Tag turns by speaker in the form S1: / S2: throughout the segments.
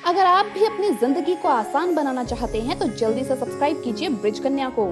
S1: अगर आप भी अपनी जिंदगी को आसान बनाना चाहते हैं तो जल्दी से सब्सक्राइब कीजिए ब्रिज कन्या को।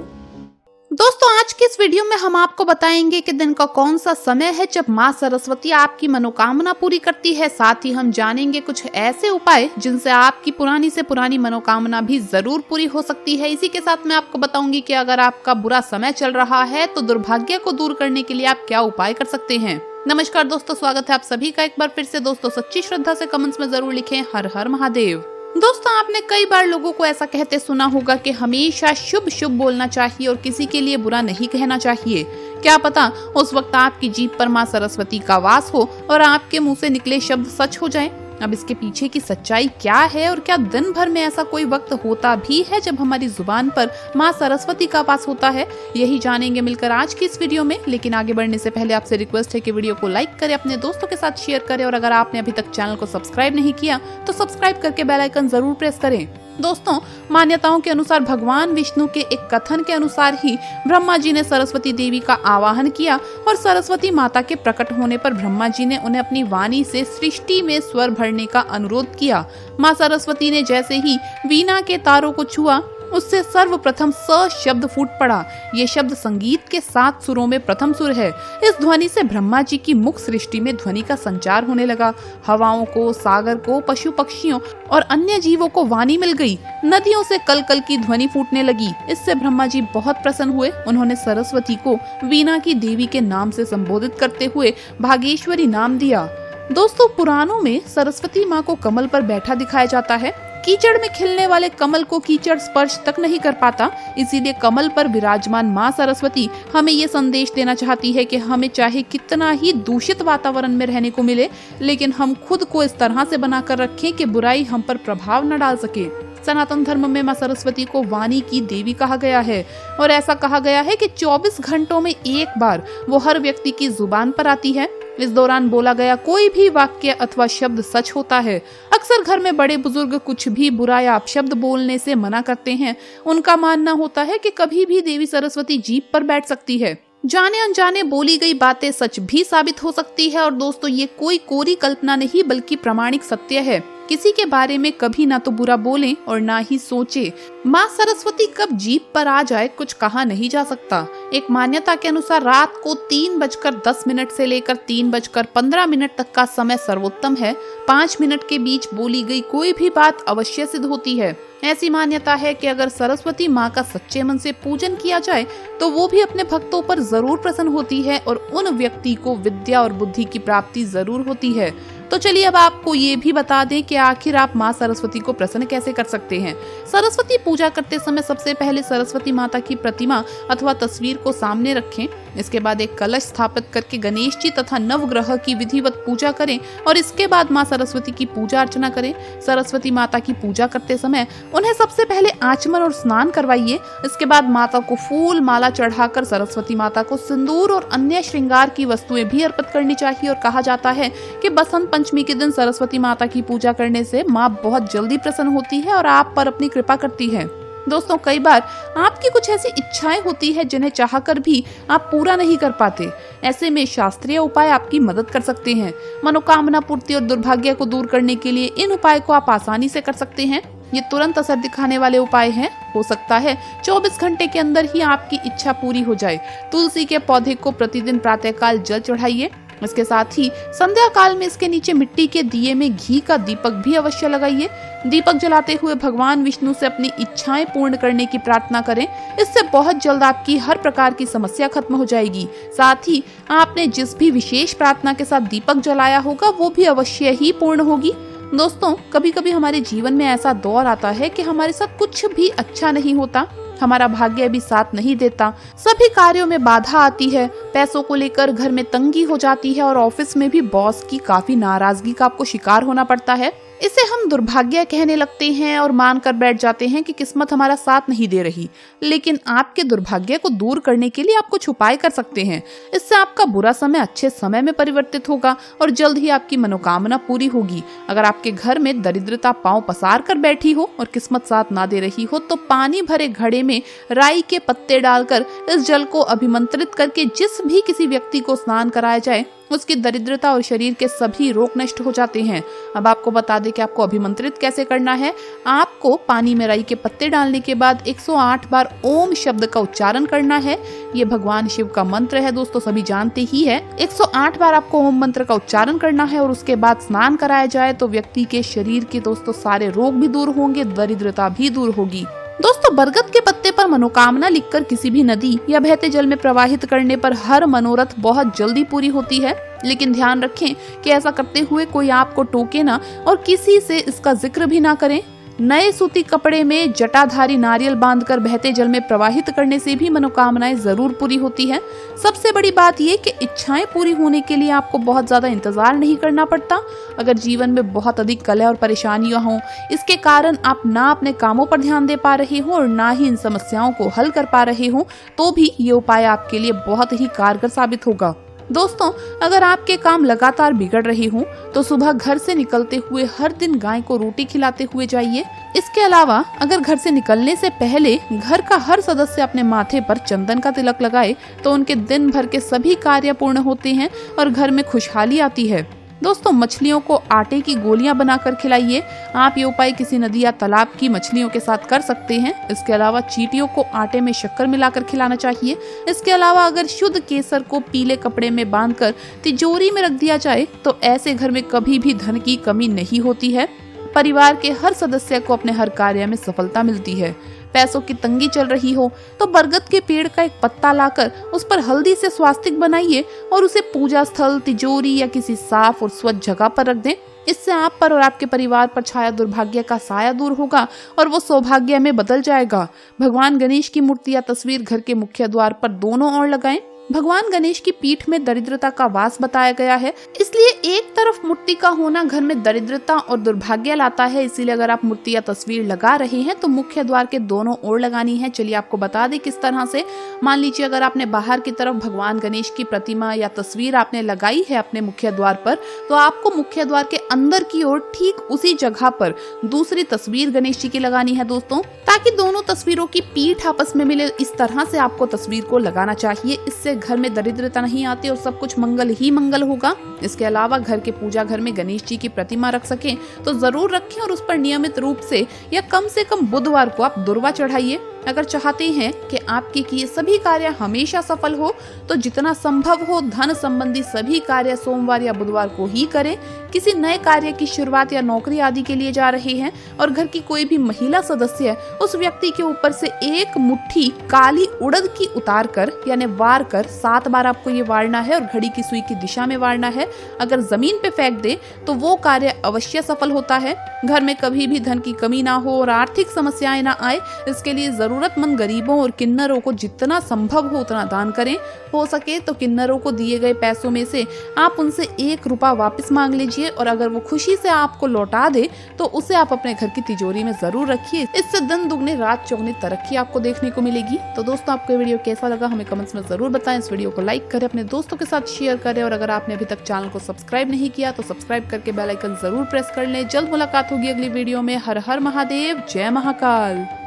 S2: दोस्तों, आज के इस वीडियो में हम आपको बताएंगे कि दिन का कौन सा समय है जब माँ सरस्वती आपकी मनोकामना पूरी करती है। साथ ही हम जानेंगे कुछ ऐसे उपाय जिनसे आपकी पुरानी से पुरानी मनोकामना भी जरूर पूरी हो सकती है। इसी के साथ मैं आपको बताऊंगी कि अगर आपका बुरा समय चल रहा है तो दुर्भाग्य को दूर करने के लिए आप क्या उपाय कर सकते हैं। नमस्कार दोस्तों, स्वागत है आप सभी का एक बार फिर से। दोस्तों, सच्ची श्रद्धा से कमेंट्स में जरूर लिखें हर हर महादेव। दोस्तों, आपने कई बार लोगों को ऐसा कहते सुना होगा कि हमेशा शुभ शुभ बोलना चाहिए और किसी के लिए बुरा नहीं कहना चाहिए। क्या पता उस वक्त आपकी जीभ पर माँ सरस्वती का वास हो और आपके मुंह से निकले शब्द सच हो जाएं। अब इसके पीछे की सच्चाई क्या है और क्या दिन भर में ऐसा कोई वक्त होता भी है जब हमारी जुबान पर माँ सरस्वती का वास होता है, यही जानेंगे मिलकर आज की इस वीडियो में। लेकिन आगे बढ़ने से पहले आपसे रिक्वेस्ट है कि वीडियो को लाइक करें, अपने दोस्तों के साथ शेयर करें और अगर आपने अभी तक चैनल को सब्सक्राइब नहीं किया तो सब्सक्राइब करके बेल आइकन जरूर प्रेस करें। दोस्तों, मान्यताओं के अनुसार भगवान विष्णु के एक कथन के अनुसार ही ब्रह्मा जी ने सरस्वती देवी का आवाहन किया और सरस्वती माता के प्रकट होने पर ब्रह्मा जी ने उन्हें अपनी वाणी से सृष्टि में स्वर भरने का अनुरोध किया। माँ सरस्वती ने जैसे ही वीणा के तारों को छुआ उससे सर्वप्रथम स शब्द फूट पड़ा। ये शब्द संगीत के 7 सुरों में प्रथम सुर है। इस ध्वनि से ब्रह्मा जी की मुख सृष्टि में ध्वनि का संचार होने लगा। हवाओं को, सागर को, पशु पक्षियों और अन्य जीवों को वाणी मिल गई। नदियों से कल कल की ध्वनि फूटने लगी। इससे ब्रह्मा जी बहुत प्रसन्न हुए। उन्होंने सरस्वती को वीणा की देवी के नाम से संबोधित करते हुए भागेश्वरी नाम दिया। दोस्तों, पुराणों में सरस्वती माँ को कमल पर बैठा दिखाया जाता है। कीचड़ में खिलने वाले कमल को कीचड़ स्पर्श तक नहीं कर पाता, इसीलिए कमल पर विराजमान माँ सरस्वती हमें ये संदेश देना चाहती है कि हमें चाहे कितना ही दूषित वातावरण में रहने को मिले, लेकिन हम खुद को इस तरह से बनाकर रखें कि बुराई हम पर प्रभाव न डाल सके। सनातन धर्म में माँ सरस्वती को वाणी की देवी कहा गया है और ऐसा कहा गया है कि 24 घंटों में एक बार वो हर व्यक्ति की जुबान पर आती है। इस दौरान बोला गया कोई भी वाक्य अथवा शब्द सच होता है। अक्सर घर में बड़े बुजुर्ग कुछ भी बुरा या अपशब्द बोलने से मना करते हैं। उनका मानना होता है कि कभी भी देवी सरस्वती जीभ पर बैठ सकती है। जाने अनजाने बोली गई बातें सच भी साबित हो सकती है। और दोस्तों, ये कोई कोरी कल्पना नहीं बल्कि प्रामाणिक सत्य है। किसी के बारे में कभी ना तो बुरा बोलें और ना ही सोचे। माँ सरस्वती कब जीभ पर आ जाए कुछ कहा नहीं जा सकता। एक मान्यता के अनुसार रात को 3:10 से लेकर 3:15 तक का समय सर्वोत्तम है। 5 मिनट के बीच बोली गई कोई भी बात अवश्य सिद्ध होती है। ऐसी मान्यता है कि अगर सरस्वती माँ का सच्चे मन से पूजन किया जाए तो वो भी अपने भक्तों पर जरूर प्रसन्न होती है और उन व्यक्ति को विद्या और बुद्धि की प्राप्ति जरूर होती है। तो चलिए अब आपको ये भी बता दें कि आखिर आप माँ सरस्वती को प्रसन्न कैसे कर सकते हैं। सरस्वती पूजा करते समय सबसे पहले सरस्वती माता की प्रतिमा अथवा तस्वीर को सामने रखें। इसके बाद एक कलश स्थापित करके गणेश जी तथा नवग्रह की विधिवत पूजा करें और इसके बाद माँ सरस्वती की पूजा अर्चना करें। सरस्वती माता की पूजा करते समय उन्हें सबसे पहले आचमन और स्नान करवाइए। इसके बाद माता को फूल माला चढ़ाकर सरस्वती माता को सिंदूर और अन्य श्रृंगार की वस्तुएं भी अर्पित करनी चाहिए। और कहा जाता है कि बसंत पंचमी के दिन सरस्वती माता की पूजा करने से माँ बहुत जल्दी प्रसन्न होती है और आप पर अपनी कृपा करती है। दोस्तों, कई बार आपकी कुछ ऐसी इच्छाएं होती है जिन्हें चाहकर भी आप पूरा नहीं कर पाते। ऐसे में शास्त्रीय उपाय आपकी मदद कर सकते हैं। मनोकामना पूर्ति और दुर्भाग्य को दूर करने के लिए इन उपाय को आप आसानी से कर सकते हैं। ये तुरंत असर दिखाने वाले उपाय हैं। हो सकता है 24 घंटे के अंदर ही आपकी इच्छा पूरी हो जाए। तुलसी के पौधे को प्रतिदिन प्रातःकाल जल चढ़ाइए। इसके साथ ही संध्या काल में इसके नीचे मिट्टी के दिए में घी का दीपक भी अवश्य लगाइए। दीपक जलाते हुए भगवान विष्णु से अपनी इच्छाएं पूर्ण करने की प्रार्थना करें। इससे बहुत जल्द आपकी हर प्रकार की समस्या खत्म हो जाएगी। साथ ही आपने जिस भी विशेष प्रार्थना के साथ दीपक जलाया होगा वो भी अवश्य ही पूर्ण होगी। दोस्तों, कभी कभी हमारे जीवन में ऐसा दौर आता है कि हमारे साथ कुछ भी अच्छा नहीं होता, हमारा भाग्य भी साथ नहीं देता, सभी कार्यों में बाधा आती है, पैसों को लेकर घर में तंगी हो जाती है और ऑफिस में भी बॉस की काफी नाराजगी का आपको शिकार होना पड़ता है। इसे हम दुर्भाग्य कहने लगते हैं और मानकर बैठ जाते हैं कि किस्मत हमारा साथ नहीं दे रही। लेकिन आपके दुर्भाग्य को दूर करने के लिए आप कुछ उपाय कर सकते हैं। इससे आपका बुरा समय अच्छे समय में परिवर्तित होगा और जल्द ही आपकी मनोकामना पूरी होगी। अगर आपके घर में दरिद्रता पांव पसार कर बैठी हो और किस्मत साथ ना दे रही हो तो पानी भरे घड़े में राई के पत्ते डालकर इस जल को अभिमंत्रित करके जिस भी किसी व्यक्ति को स्नान कराया जाए उसकी दरिद्रता और शरीर के सभी रोग नष्ट हो जाते हैं। अब आपको बता दें कि आपको अभिमंत्रित कैसे करना है। आपको पानी में राई के पत्ते डालने के बाद 108 बार ओम शब्द का उच्चारण करना है। ये भगवान शिव का मंत्र है दोस्तों, सभी जानते ही है। 108 बार आपको ओम मंत्र का उच्चारण करना है और उसके बाद स्नान कराया जाए तो व्यक्ति के शरीर के दोस्तों सारे रोग भी दूर होंगे, दरिद्रता भी दूर होगी। दोस्तों, बरगद के पत्ते पर मनोकामना लिखकर किसी भी नदी या बहते जल में प्रवाहित करने पर हर मनोरथ बहुत जल्दी पूरी होती है। लेकिन ध्यान रखें कि ऐसा करते हुए कोई आपको टोके ना और किसी से इसका जिक्र भी ना करें। नए सूती कपड़े में जटाधारी नारियल बांधकर बहते जल में प्रवाहित करने से भी मनोकामनाएं जरूर पूरी होती है। सबसे बड़ी बात ये कि इच्छाएं पूरी होने के लिए आपको बहुत ज्यादा इंतजार नहीं करना पड़ता। अगर जीवन में बहुत अधिक कलह और परेशानियां हों, इसके कारण आप ना अपने कामों पर ध्यान दे पा रहे हो और ना ही इन समस्याओं को हल कर पा रहे हो, तो भी ये उपाय आपके लिए बहुत ही कारगर साबित होगा। दोस्तों, अगर आपके काम लगातार बिगड़ रहे हों तो सुबह घर से निकलते हुए हर दिन गाय को रोटी खिलाते हुए जाइए। इसके अलावा अगर घर से निकलने से पहले घर का हर सदस्य अपने माथे पर चंदन का तिलक लगाए तो उनके दिन भर के सभी कार्य पूर्ण होते हैं और घर में खुशहाली आती है। दोस्तों, मछलियों को आटे की गोलियां बनाकर खिलाइए। आप ये उपाय किसी नदी या तालाब की मछलियों के साथ कर सकते हैं। इसके अलावा चींटियों को आटे में शक्कर मिलाकर खिलाना चाहिए। इसके अलावा अगर शुद्ध केसर को पीले कपड़े में बांधकर तिजोरी में रख दिया जाए तो ऐसे घर में कभी भी धन की कमी नहीं होती है। परिवार के हर सदस्य को अपने हर कार्य में सफलता मिलती है। पैसों की तंगी चल रही हो तो बरगद के पेड़ का एक पत्ता लाकर उस पर हल्दी से स्वास्तिक बनाइए और उसे पूजा स्थल, तिजोरी या किसी साफ और स्वच्छ जगह पर रख दें। इससे आप पर और आपके परिवार पर छाया दुर्भाग्य का साया दूर होगा और वो सौभाग्य में बदल जाएगा। भगवान गणेश की मूर्ति या तस्वीर घर के मुख्य द्वार पर दोनों ओर लगाएं। भगवान गणेश की पीठ में दरिद्रता का वास बताया गया है, इसलिए एक तरफ मूर्ति का होना घर में दरिद्रता और दुर्भाग्य लाता है। इसीलिए अगर आप मूर्ति या तस्वीर लगा रहे हैं तो मुख्य द्वार के दोनों ओर लगानी है। चलिए आपको बता दें किस तरह से। मान लीजिए अगर आपने बाहर की तरफ भगवान गणेश की प्रतिमा या तस्वीर आपने लगाई है अपने मुख्य द्वार पर, तो आपको मुख्य द्वार के अंदर की ओर ठीक उसी जगह पर दूसरी तस्वीर गणेश जी की लगानी है दोस्तों, ताकि दोनों तस्वीरों की पीठ आपस में मिले। इस तरह से आपको तस्वीर को लगाना चाहिए। इससे घर में दरिद्रता नहीं आती और सब कुछ मंगल ही मंगल होगा। इसके अलावा घर के पूजा घर में गणेश जी की प्रतिमा रख सकें तो जरूर रखें और उस पर नियमित रूप से या कम से कम बुधवार को आप दुर्वा चढ़ाइए। अगर चाहते हैं कि आपके किए सभी कार्य हमेशा सफल हो तो जितना संभव हो धन संबंधी सभी कार्य सोमवार या बुधवार को ही करें। किसी नए कार्य की शुरुआत या नौकरी आदि के लिए जा रहे हैं और घर की कोई भी महिला सदस्य उस व्यक्ति के ऊपर से एक मुट्ठी काली उड़द की उतार कर यानी वार कर 7 बार आपको ये वारना है और घड़ी की सुई की दिशा में वारना है। अगर जमीन पे फेंक दे तो वो कार्य अवश्य सफल होता है। घर में कभी भी धन की कमी ना हो और आर्थिक समस्याएं ना आए, इसके लिए जरूरतमंद गरीबों और किन्नरों को जितना संभव हो उतना दान करें। हो सके तो किन्नरों को दिए गए पैसों में से आप उनसे 1 रुपया वापस मांग लीजिए और अगर वो खुशी से आपको लौटा दे तो उसे आप अपने घर की तिजोरी में जरूर रखिए। इससे दिन दुगने रात चौगुनी तरक्की आपको देखने को मिलेगी। तो दोस्तों, आपको ये वीडियो कैसा लगा हमें कमेंट्स में जरूर बताएं। इस वीडियो को लाइक करें, अपने दोस्तों के साथ शेयर करें और अगर आपने अभी तक चैनल को सब्सक्राइब नहीं किया तो सब्सक्राइब करके बेल आइकन जरूर प्रेस कर लें। जल्द मुलाकात होगी अगली वीडियो में। हर हर महादेव, जय महाकाल।